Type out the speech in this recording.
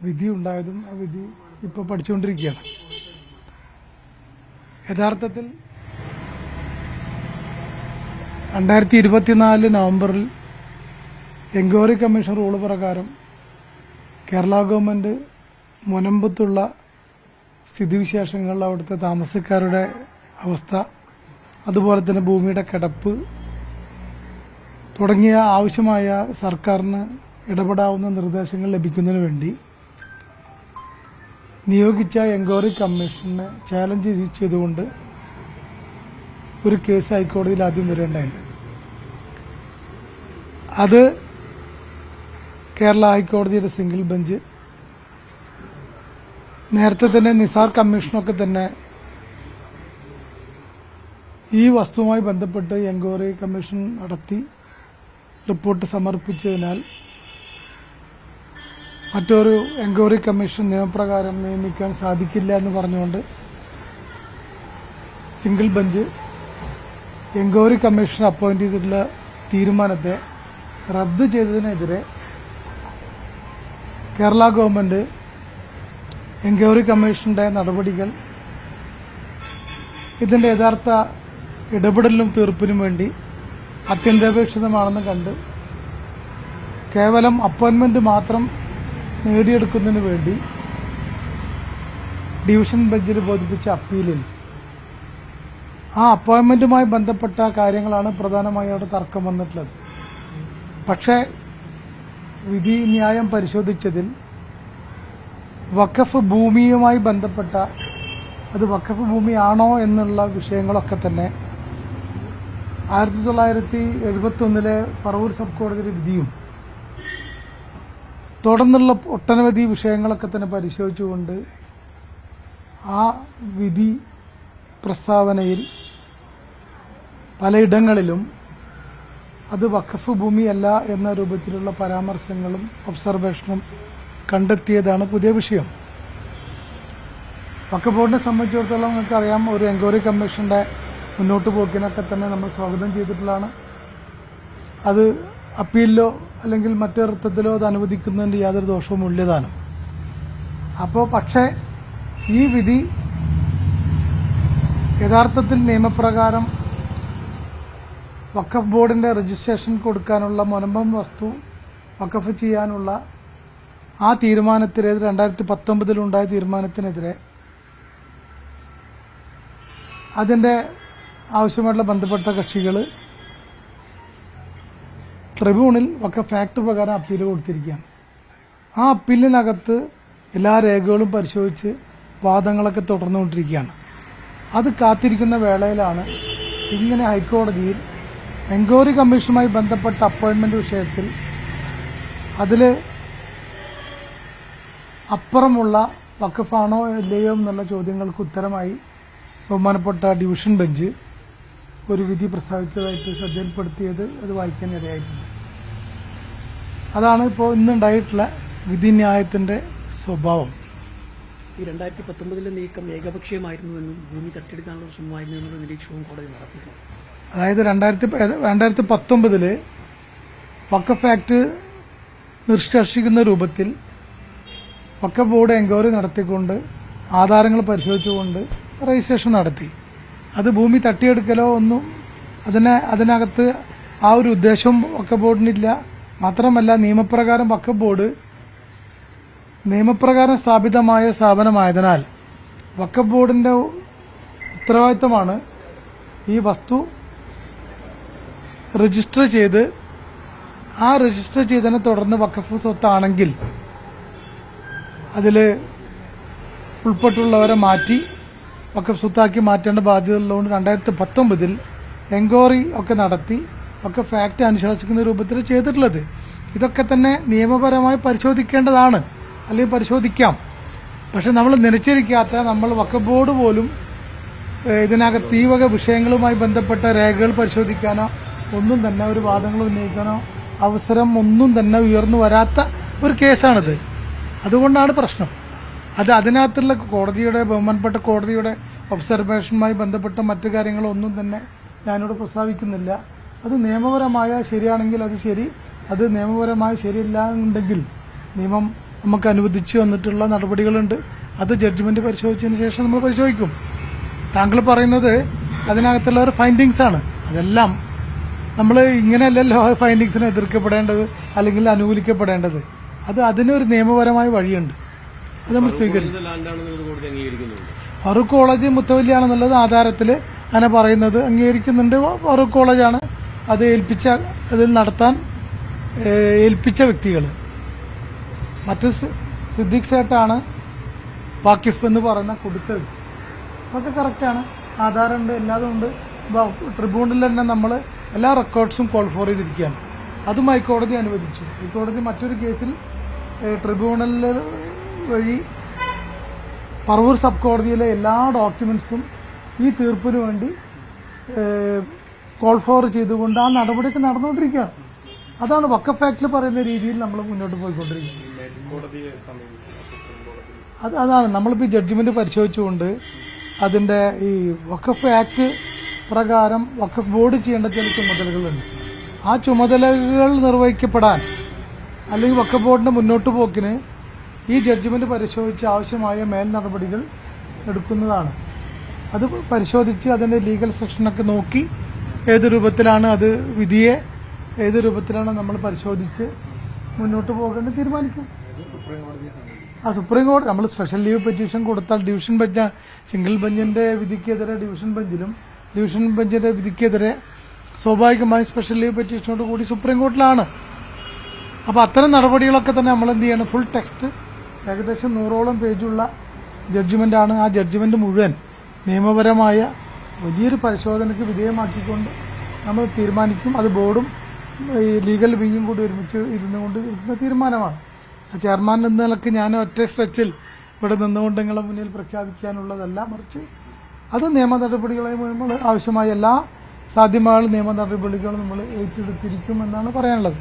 വിധി ഉണ്ടായതും ആ വിധി ഇപ്പോൾ പഠിച്ചുകൊണ്ടിരിക്കുകയാണ്. യഥാർത്ഥത്തിൽ 2024 നവംബറിൽ എൻക്വയറി കമ്മീഷൻ റൂൾ പ്രകാരം കേരള ഗവൺമെന്റ് മുനമ്പത്തുള്ള സ്ഥിതിവിശേഷങ്ങൾ, അവിടുത്തെ താമസക്കാരുടെ അവസ്ഥ, അതുപോലെ തന്നെ ഭൂമിയുടെ കിടപ്പ് തുടങ്ങിയ ആവശ്യമായ സർക്കാരിന് ഇടപെടാവുന്ന നിർദ്ദേശങ്ങൾ ലഭിക്കുന്നതിന് വേണ്ടി നിയോഗിച്ച എൻക്വയറി കമ്മീഷനെ ചാലഞ്ച് ചെയ്തുകൊണ്ട് ഒരു കേസ് ഹൈക്കോടതിയിൽ ആദ്യം വരേണ്ടതുണ്ട്. അത് കേരള ഹൈക്കോടതിയുടെ സിംഗിൾ ബെഞ്ച് നേരത്തെ തന്നെ നിസാർ കമ്മീഷനൊക്കെ തന്നെ ഈ വസ്തുവുമായി ബന്ധപ്പെട്ട് എൻക്വയറി കമ്മീഷൻ നടത്തി റിപ്പോർട്ട് സമർപ്പിച്ചതിനാൽ മറ്റൊരു എൻക്വയറി കമ്മീഷൻ നിയമപ്രകാരം നിയമിക്കാൻ സാധിക്കില്ല എന്ന് പറഞ്ഞുകൊണ്ട് single bench enquiry commission appoint ചെയ്തിട്ടുള്ള തീരുമാനത്തെ റദ്ദ് ചെയ്തതിനെതിരെ കേരള ഗവൺമെന്റ് എൻക്വയറി കമ്മീഷന്റെ നടപടികൾ ഇതിന്റെ യഥാർത്ഥ ഇടപെടലിനും തീർപ്പിനും വേണ്ടി അത്യന്താപേക്ഷിതമാണെന്ന് കണ്ട് കേവലം അപ്പോയിന്റ്മെന്റ് മാത്രം നേടിയെടുക്കുന്നതിന് വേണ്ടി ഡിവിഷൻ ബെഞ്ചിൽ ബോധിപ്പിച്ച അപ്പീലിൽ ആ അപ്പോയിന്റ്മെന്റുമായി ബന്ധപ്പെട്ട കാര്യങ്ങളാണ് പ്രധാനമായി അവിടെ തർക്കം വന്നിട്ടുള്ളത്. പക്ഷേ വിധി ന്യായം പരിശോധിച്ചതിൽ വഖഫ് ഭൂമിയുമായി ബന്ധപ്പെട്ട അത് വഖഫ് ഭൂമിയാണോ എന്നുള്ള വിഷയങ്ങളൊക്കെ തന്നെ 1971 പറവൂർ സബ് കോടതിയുടെ വിധിയും തുടർന്നുള്ള ഒട്ടനവധി വിഷയങ്ങളൊക്കെ തന്നെ പരിശോധിച്ചുകൊണ്ട് ആ വിധി പ്രസ്താവനയിൽ പലയിടങ്ങളിലും അത് വഖഫ് ഭൂമിയല്ല എന്ന രൂപത്തിലുള്ള പരാമർശങ്ങളും ഒബ്സർവേഷനും കണ്ടെത്തിയതാണ് പുതിയ വിഷയം. വഖഫ് ബോർഡിനെ സംബന്ധിച്ചിടത്തോളം നിങ്ങൾക്കറിയാം, ഒരു എൻക്വയറി കമ്മീഷന്റെ മുന്നോട്ട് പോക്കിനൊക്കെ തന്നെ നമ്മൾ സ്വാഗതം ചെയ്തിട്ടുള്ളതാണ്. അത് അപ്പീലിലോ അല്ലെങ്കിൽ മറ്റൊരർത്ഥത്തിലോ അത് അനുവദിക്കുന്നതിന്റെ യാതൊരു ദോഷവും ഇല്ലതാനും. അപ്പോൾ പക്ഷേ ഈ വിധി യഥാർത്ഥത്തിൽ നിയമപ്രകാരം വഖഫ് ബോർഡിന്റെ രജിസ്ട്രേഷൻ കൊടുക്കാനുള്ള മുനമ്പം വസ്തു വഖഫ് ചെയ്യാനുള്ള ആ തീരുമാനത്തിനെതിരെ 2019 തീരുമാനത്തിനെതിരെ അതിന്റെ ആവശ്യമായിട്ടുള്ള ബന്ധപ്പെട്ട കക്ഷികൾ ട്രിബ്യൂണൽ വഖഫ് ആക്ട് പ്രകാരം അപ്പീൽ കൊടുത്തിരിക്കുകയാണ്. ആ അപ്പീലിനകത്ത് എല്ലാ രേഖകളും പരിശോധിച്ച് വാദങ്ങളൊക്കെ തുടർന്നുകൊണ്ടിരിക്കുകയാണ്. അത് കാത്തിരിക്കുന്ന വേളയിലാണ് ഇങ്ങനെ ഹൈക്കോടതിയിൽ എൻക്വയറി കമ്മീഷനുമായി ബന്ധപ്പെട്ട അപ്പോയിന്റ്മെന്റ് വിഷയത്തിൽ അതിൽ അപ്പുറമുള്ള വഖഫാണോ ഇല്ലയോ എന്നുള്ള ചോദ്യങ്ങൾക്ക് ഉത്തരമായി ബഹുമാനപ്പെട്ട ഡിവിഷൻ ബെഞ്ച് ഒരു വിധി പ്രസ്താവിച്ചതായിട്ട് ശ്രദ്ധയിൽപ്പെടുത്തിയത് അത് വായിക്കാനിടയായിട്ടുണ്ട്. അതാണ് ഇപ്പോൾ ഇന്നുണ്ടായിട്ടുള്ള വിധിന്യായത്തിന്റെ സ്വഭാവം. ഈ 2019 നീക്കം ഏകപക്ഷീയമായിരുന്നുവെന്നും ഭൂമി തട്ടിയെടുക്കാനുള്ള ശ്രമമായിരുന്നു എന്നുള്ള നിരീക്ഷണവും കോടതി നടത്തിയിരുന്നു. അതായത് 2019 വഖഫ് ആക്ട് നിഷ്കർഷിക്കുന്ന രൂപത്തിൽ വഖഫ് ബോർഡ് എൻക്വയറി നടത്തിക്കൊണ്ട് ആധാരങ്ങൾ പരിശോധിച്ചുകൊണ്ട് രജിസ്ട്രേഷൻ നടത്തി. അത് ഭൂമി തട്ടിയെടുക്കലോ ഒന്നും അതിനകത്ത് ആ ഒരു ഉദ്ദേശവും വഖഫ് ബോർഡിനില്ല. മാത്രമല്ല, നിയമപ്രകാരം വഖഫ് ബോർഡ് നിയമപ്രകാരം സ്ഥാപിതമായ സ്ഥാപനമായതിനാൽ വഖഫ് ബോർഡിന്റെ ഉത്തരവാദിത്തമാണ് ഈ വസ്തു രജിസ്റ്റർ ചെയ്ത് ആ രജിസ്റ്റർ ചെയ്തതിനെ തുടർന്ന് വഖഫ് സ്വത്താണെങ്കിൽ അതിൽ ഉൾപ്പെട്ടുള്ളവരെ മാറ്റി വഖഫ് സ്വത്താക്കി മാറ്റേണ്ട ബാധ്യത ഉള്ളതുകൊണ്ട് 2019 എൻക്വയറി ഒക്കെ നടത്തി വഖഫ് ആക്ട് അനുശാസിക്കുന്ന രൂപത്തിൽ ചെയ്തിട്ടുള്ളത്. ഇതൊക്കെ തന്നെ നിയമപരമായി പരിശോധിക്കേണ്ടതാണ്, അല്ലെങ്കിൽ പരിശോധിക്കാം. പക്ഷെ നമ്മൾ നിലച്ചിരിക്കാത്ത നമ്മൾ വഖഫ് ബോർഡ് പോലും ഇതിനകത്ത് ഈ വക വിഷയങ്ങളുമായി ബന്ധപ്പെട്ട രേഖകൾ പരിശോധിക്കാനോ ഒന്നും തന്നെ ഒരു വാദങ്ങൾ ഉന്നയിക്കാനോ അവസരം ഒന്നും തന്നെ ഉയർന്നു വരാത്ത ഒരു കേസാണിത്. അതുകൊണ്ടാണ് പ്രശ്നം. അത് അതിനകത്തുള്ള കോടതിയുടെ ബഹുമാനപ്പെട്ട കോടതിയുടെ ഒബ്സർവേഷനുമായി ബന്ധപ്പെട്ട മറ്റു കാര്യങ്ങളൊന്നും തന്നെ ഞാനിവിടെ പ്രസ്താവിക്കുന്നില്ല. അത് നിയമപരമായ ശരിയാണെങ്കിൽ അത് ശരി, അത് നിയമപരമായി ശരിയില്ല എന്നുണ്ടെങ്കിൽ നിയമം നമുക്ക് അനുവദിച്ച് വന്നിട്ടുള്ള നടപടികളുണ്ട്. അത് ജഡ്ജ്മെന്റ് പരിശോധിച്ചതിന് ശേഷം നമ്മൾ പരിശോധിക്കും. താങ്കൾ പറയുന്നത് അതിനകത്തുള്ള ഒരു ഫൈൻഡിങ്സ് ആണ്. അതെല്ലാം നമ്മൾ ഇങ്ങനെയല്ലല്ലോ ഫൈൻഡിങ്സിനെ എതിർക്കപ്പെടേണ്ടത് അല്ലെങ്കിൽ അനുകൂലിക്കപ്പെടേണ്ടത്. അതിനൊരു നിയമപരമായ വഴിയുണ്ട്. അത് നമ്മൾ സ്വീകരിക്കും. ഫറൂഖ് കോളേജ് മുത്തവല്ലിയാണെന്നുള്ളത് ആധാരത്തിൽ അങ്ങനെ പറയുന്നത് അംഗീകരിക്കുന്നുണ്ട്. ഫറൂഖ് കോളേജാണ് അത് അതിൽ നടത്താൻ ഏൽപ്പിച്ച വ്യക്തികൾ. മറ്റ് സിദ്ദീഖ് സേട്ടാണ് വാക്കിഫ് എന്ന് പറയുന്ന കൊടുത്തത്. അതൊക്കെ കറക്റ്റാണ്. ആധാരമുണ്ട്, എല്ലാതും ഉണ്ട്. ട്രിബ്യൂണലിൽ തന്നെ നമ്മൾ എല്ലാ റെക്കോർഡ്സും കോൾ ഫോർ ചെയ്തിരിക്കുകയാണ്. അതും ഹൈക്കോടതി അനുവദിച്ചു. ഹൈക്കോടതി മറ്റൊരു കേസിൽ ട്രിബ്യൂണൽ വഴി പറവൂർ സബ് കോടതിയിലെ എല്ലാ ഡോക്യുമെന്റ്സും ഈ തീർപ്പിന് വേണ്ടി കോൾ ഫോർ ചെയ്തുകൊണ്ട് ആ നടപടിയൊക്കെ നടന്നുകൊണ്ടിരിക്കുകയാണ്. അതാണ് വഖഫ് ആക്ടിൽ പറയുന്ന രീതിയിൽ നമ്മൾ മുന്നോട്ട് പോയിക്കൊണ്ടിരിക്കുന്നത്. അതാണ് നമ്മളിപ്പോൾ ജഡ്ജ്മെന്റ് പരിശോധിച്ചുകൊണ്ട് അതിന്റെ ഈ വഖഫ് ആക്ട് പ്രകാരം വഖഫ് ബോർഡ് ചെയ്യേണ്ട ചില ചുമതലകളുണ്ട്. ആ ചുമതലകൾ നിർവഹിക്കപ്പെടാൻ അല്ലെങ്കിൽ വഖഫ് ബോർഡിന്റെ മുന്നോട്ട് പോക്കിന് ഈ ജഡ്ജ്മെന്റ് പരിശോധിച്ച് ആവശ്യമായ മേൽ നടപടികൾ എടുക്കുന്നതാണ്. അത് പരിശോധിച്ച് അതിന്റെ ലീഗൽ സെക്ഷനൊക്കെ നോക്കി ഏത് രൂപത്തിലാണ് അത് വിധിയെ ഏത് രൂപത്തിലാണ് നമ്മൾ പരിശോധിച്ച് മുന്നോട്ട് പോകേണ്ടത് തീരുമാനിക്കും. സുപ്രീം കോടതി നമ്മൾ സ്പെഷ്യൽ ലീവ് പെറ്റീഷൻ കൊടുത്താൽ ഡിവിഷൻ ബെഞ്ച് സിംഗിൾ ബെഞ്ചിന്റെ വിധിക്കെതിരെ ഡിവിഷൻ ബെഞ്ചിലും ഡിവിഷൻ ബെഞ്ചിന്റെ വിധിക്കെതിരെ സ്വാഭാവികമായും സ്പെഷ്യൽ ലീവ് പെറ്റീഷനോട് കൂടി സുപ്രീം കോർട്ടിലാണ്. അപ്പോൾ അത്തരം നടപടികളൊക്കെ തന്നെ നമ്മൾ എന്ത് ചെയ്യണം, ഫുൾ ടെക്സ്റ്റ് ഏകദേശം 100ഓളം പേജുള്ള ജഡ്ജ്മെന്റാണ്. ആ ജഡ്ജ്മെന്റ് മുഴുവൻ നിയമപരമായ വലിയൊരു പരിശോധനയ്ക്ക് വിധേയമാക്കിക്കൊണ്ട് നമ്മൾ തീരുമാനിക്കും. അത് ബോർഡും ഈ ലീഗൽ വിങ്ങും കൂടി ഒരുമിച്ച് ഇരുന്നുകൊണ്ട് എടുക്കുന്ന തീരുമാനമാണ്. ചെയർമാൻ എന്ന നിലക്ക് ഞാൻ ഒറ്റ സ്ട്രെച്ചിൽ ഇവിടെ നിന്നുകൊണ്ട് നിങ്ങളെ മുന്നിൽ പ്രഖ്യാപിക്കാനുള്ളതല്ല, മറിച്ച് അത് നിയമ നടപടികളെ നമ്മൾ ആവശ്യമായ എല്ലാ സാധ്യമായ നിയമ നടപടികളും നമ്മൾ ഏറ്റെടുത്തിരിക്കും എന്നാണ് പറയാനുള്ളത്.